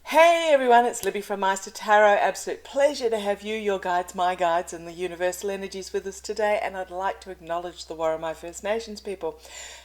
Hey everyone, it's Libby from Meister Tarot. Absolute pleasure to have you, your guides, my guides, and the universal energies with us today. And I'd like to acknowledge the Warramai First Nations people.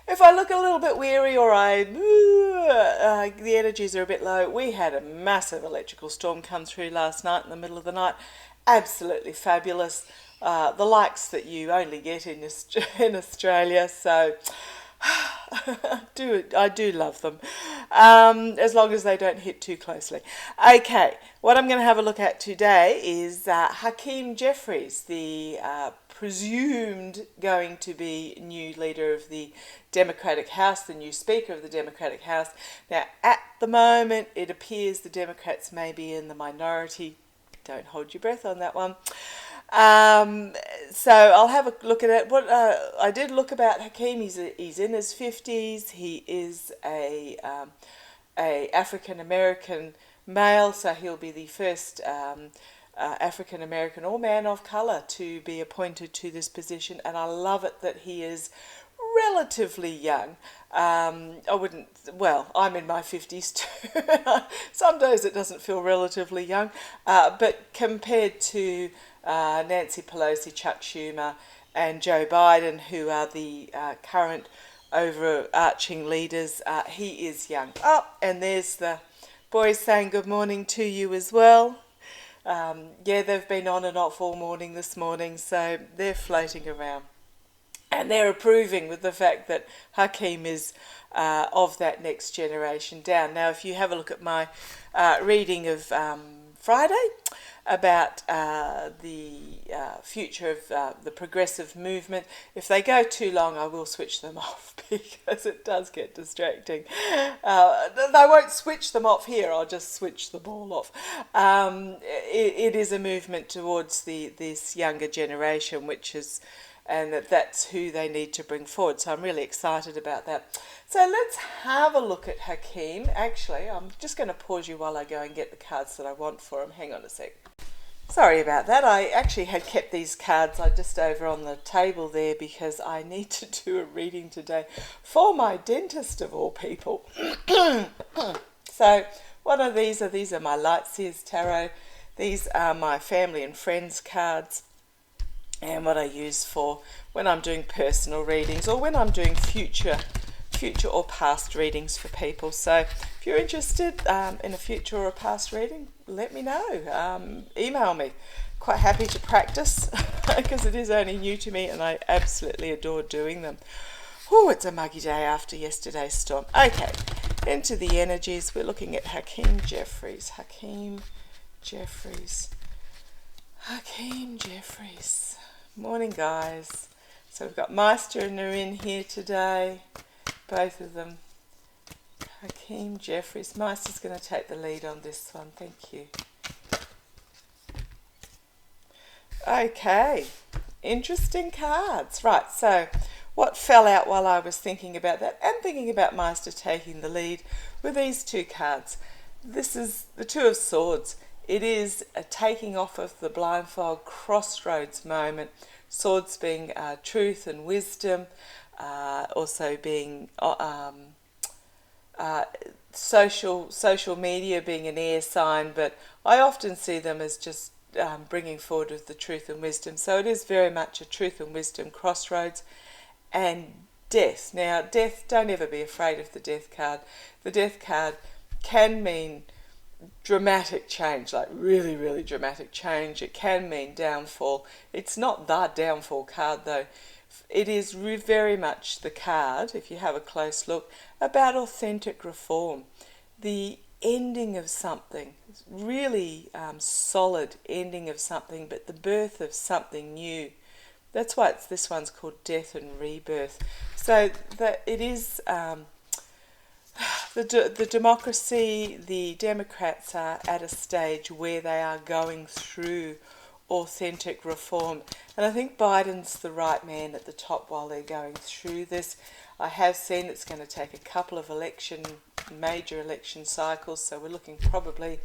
If I look a little bit weary or the energies are a bit low, we had a massive electrical storm come through last night in the middle of the night. Absolutely fabulous. The likes that you only get in Australia. So I do love them, as long as they don't hit too closely. Okay, what I'm going to have a look at today is Hakeen Jeffries, the presumed going to be new leader of the Democratic House, the new Speaker of the Democratic House. Now, at the moment, it appears the Democrats may be in the minority. Don't hold your breath on that one. So I'll have a look at it. What I did look about Hakeen. He's in his 50s. He is a African American male, so he'll be the first African American or man of colour to be appointed to this position. And I love it that he is relatively young. I'm in my 50s too. Some days it doesn't feel relatively young, but compared to Nancy Pelosi, Chuck Schumer, and Joe Biden, who are the current overarching leaders, he is young. Oh, and there's the boys saying good morning to you as well. They've been on and off all morning this morning, so they're floating around. And they're approving with the fact that Hakeen is of that next generation down. Now, if you have a look at my reading of Friday about the future of the progressive movement, if they go too long, I will switch them off because it does get distracting. They won't switch them off here, I'll just switch them all off. It is a movement towards this younger generation, and that's who they need to bring forward. So I'm really excited about that. So let's have a look at Hakeen. Actually, I'm just going to pause you while I go and get the cards that I want for him. Hang on a sec. Sorry about that. I actually had kept these cards just over on the table there because I need to do a reading today for my dentist of all people. So what are these? These are my Lightseers Tarot. These are my family and friends cards. And what I use for when I'm doing personal readings or when I'm doing future or past readings for people. So if you're interested in a future or a past reading, let me know. Email me. Quite happy to practice because it is only new to me and I absolutely adore doing them. Oh, it's a muggy day after yesterday's storm. Okay, into the energies. We're looking at Hakeen Jeffries. Hakeen Jeffries. Morning, guys. So we've got Meister and Narin here today, both of them. Hakeen Jeffries. Meister's going to take the lead on this one. Thank you. Okay, interesting cards. Right, so what fell out while I was thinking about that and thinking about Meister taking the lead were these two cards. This is the Two of Swords. It is a taking off of the blindfold, crossroads moment. Swords being truth and wisdom, also being social media being an air sign, but I often see them as just bringing forward of the truth and wisdom. So it is very much a truth and wisdom crossroads. And death. Now, death, don't ever be afraid of the death card. The death card can mean dramatic change, like really, really dramatic change. It can mean downfall. It's not the downfall card, though. It is very much the card, if you have a close look, about authentic reform. The ending of something, really solid ending of something, but the birth of something new. That's why this one's called Death and Rebirth. So that it is the democracy, the Democrats are at a stage where they are going through authentic reform. And I think Biden's the right man at the top while they're going through this. I have seen it's going to take a couple of major election cycles, so we're looking probably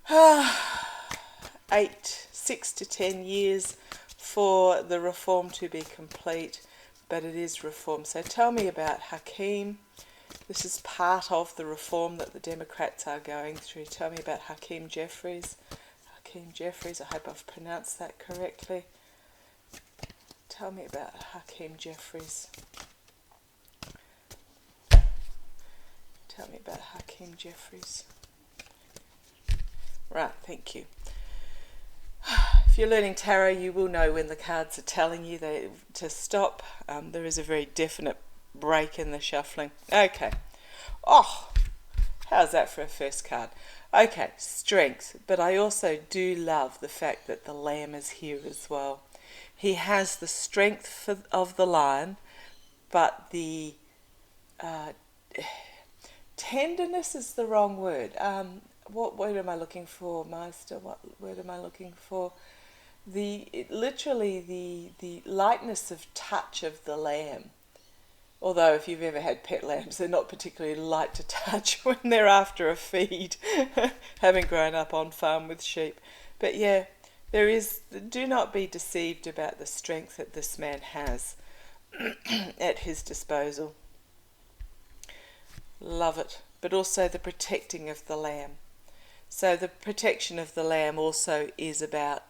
6 to 10 years for the reform to be complete, but it is reform. So tell me about Hakeen This is part of the reform that the Democrats are going through. Tell me about Hakeen Jeffries. Hakeen Jeffries, I hope I've pronounced that correctly. Tell me about Hakeen Jeffries. Tell me about Hakeen Jeffries. Right, thank you. If you're learning tarot, you will know when the cards are telling you to stop. There is a very definite break in the shuffling. Okay. Oh, how's that for a first card? Okay, strength. But I also do love the fact that the lamb is here as well. He has the strength of the lion, but the tenderness is the wrong word. What word am I looking for, Master? What word am I looking for? Literally the lightness of touch of the lamb. Although if you've ever had pet lambs, they're not particularly light to touch when they're after a feed, having grown up on farm with sheep. But yeah, do not be deceived about the strength that this man has at his disposal. Love it. But also the protecting of the lamb. So the protection of the lamb also is about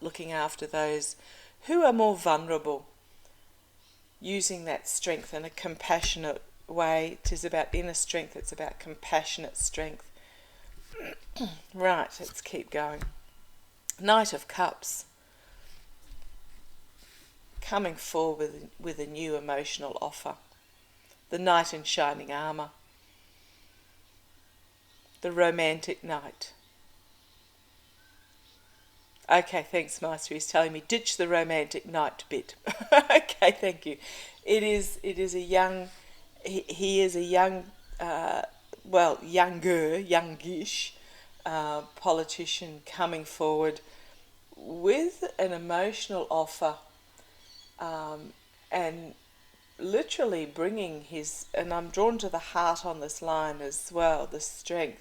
looking after those who are more vulnerable, using that strength in a compassionate way. It is about inner strength, it's about compassionate strength. Right, let's keep going. Knight of Cups. Coming forward with a new emotional offer. The knight in shining armour. The romantic knight. Okay, thanks, Master. He's telling me ditch the romantic knight bit. Okay, thank you. It is a young. He is a young, youngish politician coming forward with an emotional offer, and literally bringing his. And I'm drawn to the heart on this line as well. The strength.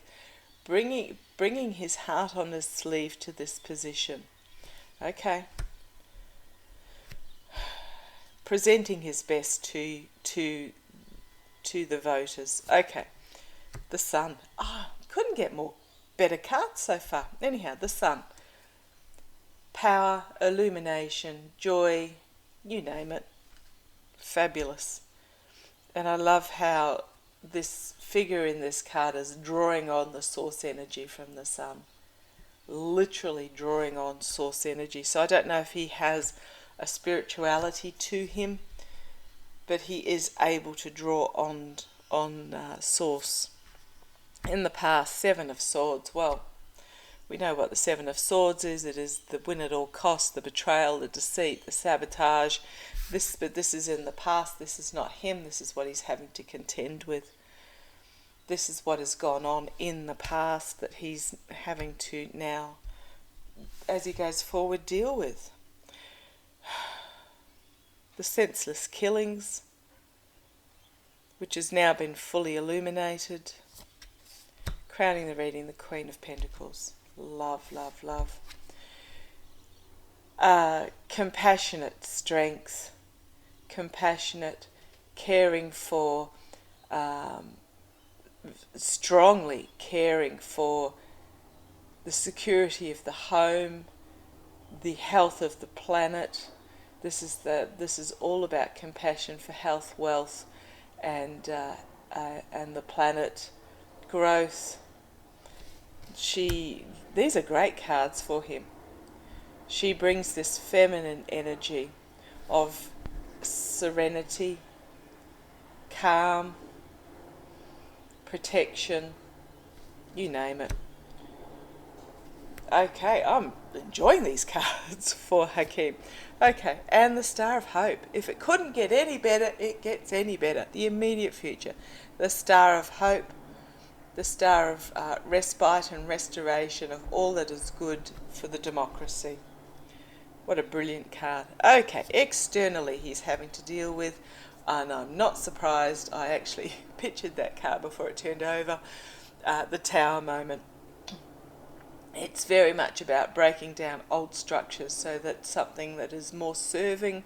Bringing his heart on his sleeve to this position. Okay. Presenting his best to the voters. Okay. The Sun. Couldn't get better cards so far. Anyhow, the Sun. Power, illumination, joy, you name it. Fabulous. And I love how this figure in this card is drawing on the source energy from the Sun. Literally drawing on source energy. So I don't know if he has a spirituality to him, but he is able to draw on source. In the past, Seven of Swords. Well, we know what the Seven of Swords is. It is the win at all costs, the betrayal, the deceit, the sabotage. But this is in the past. This is not him. This is what he's having to contend with. This is what has gone on in the past that he's having to now, as he goes forward, deal with. The senseless killings, which has now been fully illuminated. Crowning the reading, the Queen of Pentacles. Love, love, love. Compassionate strength. Compassionate, caring for, strongly caring for the security of the home, the health of the planet. This is all about compassion for health, wealth, and the planet, growth. These are great cards for him. She brings this feminine energy of serenity, calm, protection, you name it. Okay, I'm enjoying these cards for Hakeen. Okay, and the Star of Hope. If it couldn't get any better, it gets any better. The immediate future. The Star of Hope, the Star of respite and restoration of all that is good for the democracy. What a brilliant card. Okay, externally he's having to deal with, and I'm not surprised, I actually pictured that card before it turned over, the Tower moment. It's very much about breaking down old structures so that something that is more serving,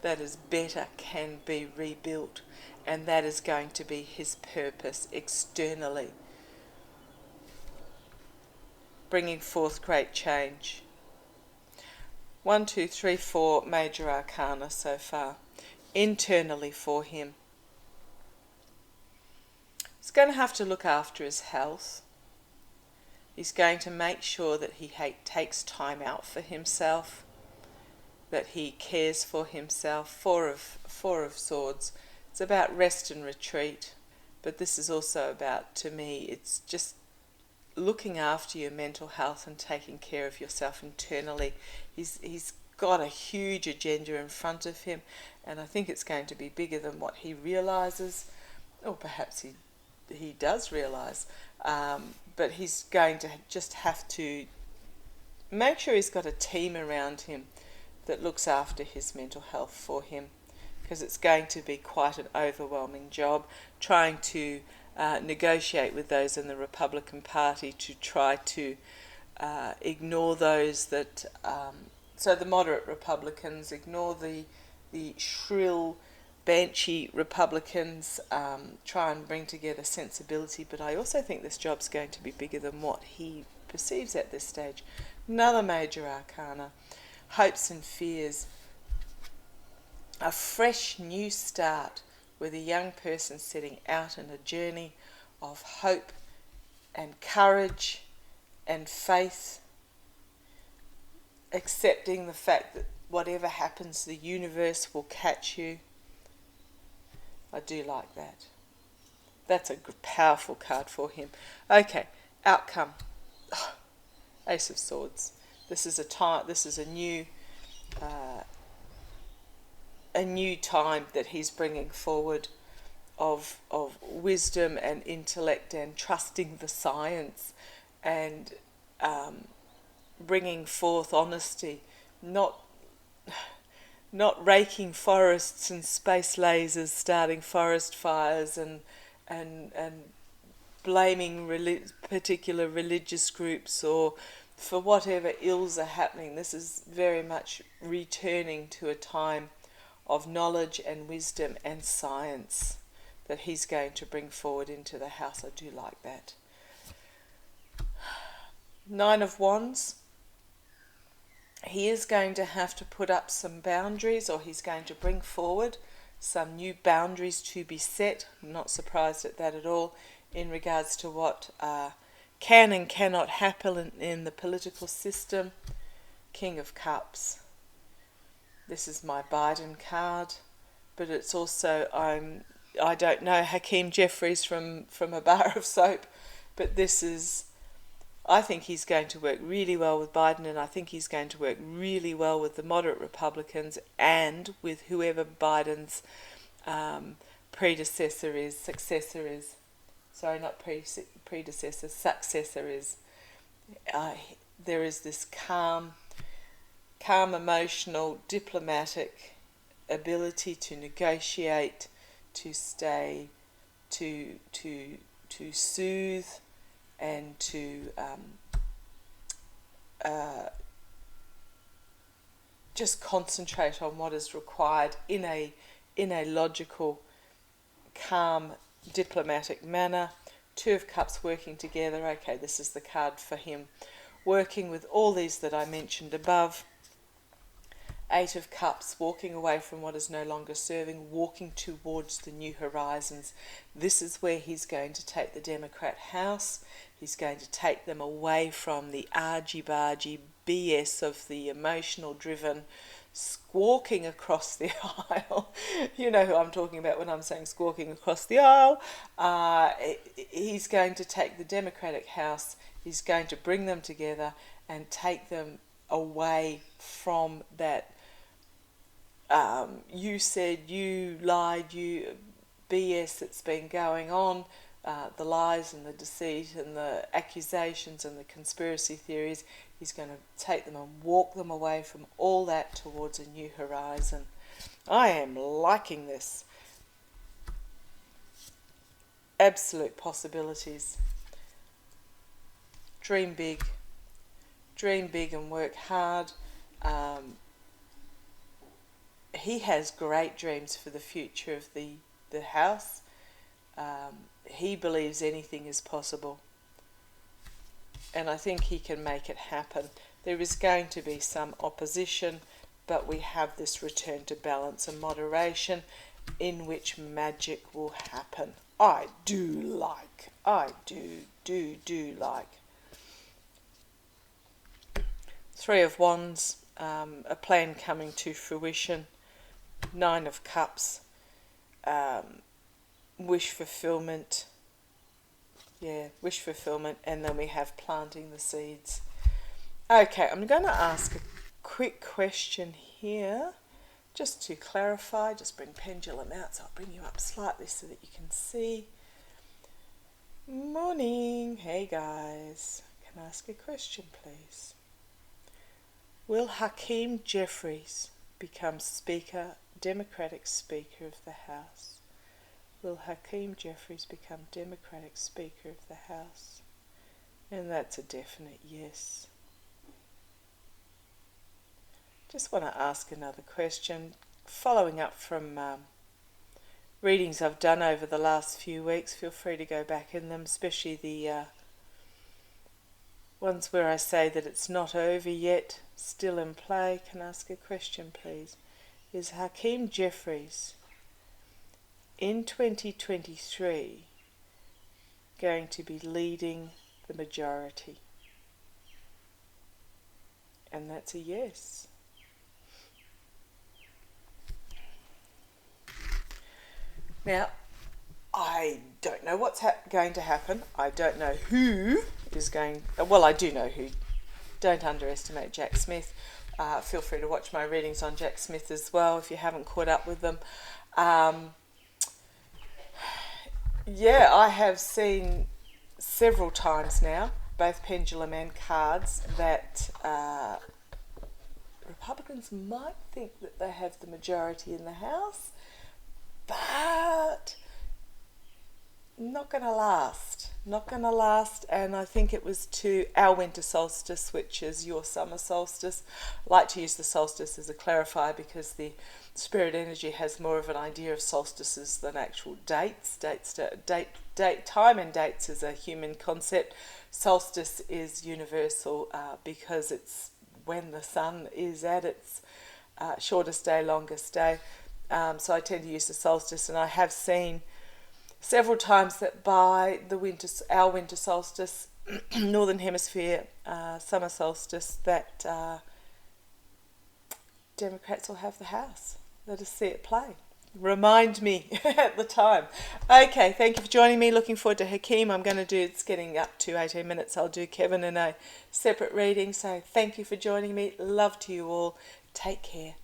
that is better, can be rebuilt. And that is going to be his purpose externally, bringing forth great change. 1, 2, 3, 4 major arcana so far. Internally for him, he's going to have to look after his health. He's going to make sure that he takes time out for himself, that he cares for himself. Four of Swords. It's about rest and retreat, but this is also about, to me, it's just looking after your mental health and taking care of yourself internally. He's got a huge agenda in front of him, and I think it's going to be bigger than what he realises, or perhaps he does realise, but he's going to just have to make sure he's got a team around him that looks after his mental health for him, because it's going to be quite an overwhelming job trying to negotiate with those in the Republican Party to try to ignore those that... so the moderate Republicans ignore the shrill, benchy Republicans, try and bring together sensibility, but I also think this job's going to be bigger than what he perceives at this stage. Another major arcana, hopes and fears. A fresh new start with a young person setting out on a journey of hope and courage and faith, accepting the fact that whatever happens, the universe will catch you. I do like that. That's a powerful card for him. Okay, outcome. Ace of Swords. This is a new time that he's bringing forward of wisdom and intellect and trusting the science and bringing forth honesty, not raking forests and space lasers, starting forest fires and blaming particular religious groups or for whatever ills are happening. This is very much returning to a time of knowledge and wisdom and science that he's going to bring forward into the house. I do like that. 9 of Wands. He is going to have to put up some boundaries, or he's going to bring forward some new boundaries to be set. I'm not surprised at that at all in regards to what can and cannot happen in the political system. King of Cups. This is my Biden card, but it's also, I don't know Hakeen Jeffries from a bar of soap, but this is, I think he's going to work really well with Biden, and I think he's going to work really well with the moderate Republicans and with whoever Biden's successor is. There is this calm, emotional, diplomatic ability to negotiate, to stay, to soothe, and to just concentrate on what is required in a logical, calm, diplomatic manner. 2 of Cups working together. Okay, this is the card for him. Working with all these that I mentioned above. 8 of Cups, walking away from what is no longer serving, walking towards the new horizons. This is where he's going to take the Democrat House. He's going to take them away from the argy-bargy BS of the emotional driven squawking across the aisle. You know who I'm talking about when I'm saying squawking across the aisle. He's going to take the Democratic House, he's going to bring them together and take them away from that you said, you lied, you BS that's been going on, the lies and the deceit and the accusations and the conspiracy theories. He's going to take them and walk them away from all that towards a new horizon. I am liking this. Absolute possibilities. Dream big and work hard. He has great dreams for the future of the the House. He believes anything is possible, and I think he can make it happen. There is going to be some opposition, but we have this return to balance and moderation in which magic will happen. I do like. Three of Wands, a plan coming to fruition. Nine of Cups, wish fulfillment. Yeah, wish fulfillment, and then we have planting the seeds. Okay, I'm going to ask a quick question here, just to clarify. Just bring pendulum out, so I'll bring you up slightly so that you can see. Morning, hey guys. Can I ask a question, please? Will Hakeen Jeffries become Speaker, Democratic Speaker of the House? Will Hakeen Jeffries become Democratic Speaker of the House? And that's a definite yes. Just want to ask another question, following up from readings I've done over the last few weeks. Feel free to go back in them, especially the ones where I say that it's not over yet, still in play. Can I ask a question, please? Is Hakeen Jeffries in 2023 going to be leading the majority? And that's a yes. Now, I don't know what's going to happen. I don't know who is going... Well, I do know who. Don't underestimate Jack Smith. Feel free to watch my readings on Jack Smith as well if you haven't caught up with them. Yeah, I have seen several times now, both pendulum and cards, that Republicans might think that they have the majority in the House, but not going to last. Not going to last, and I think it was to our winter solstice, which is your summer solstice. I like to use the solstice as a clarifier because the spirit energy has more of an idea of solstices than actual dates. Time and dates is a human concept. Solstice is universal because it's when the sun is at its shortest day, longest day. So I tend to use the solstice, and I have seen several times that by our winter solstice, northern hemisphere summer solstice, that Democrats will have the House. Let us see it play. Remind me at the time. Okay, thank you for joining me. Looking forward to Hakeen. I'm going to do, it's getting up to 18 minutes. I'll do Kevin in a separate reading. So thank you for joining me. Love to you all. Take care.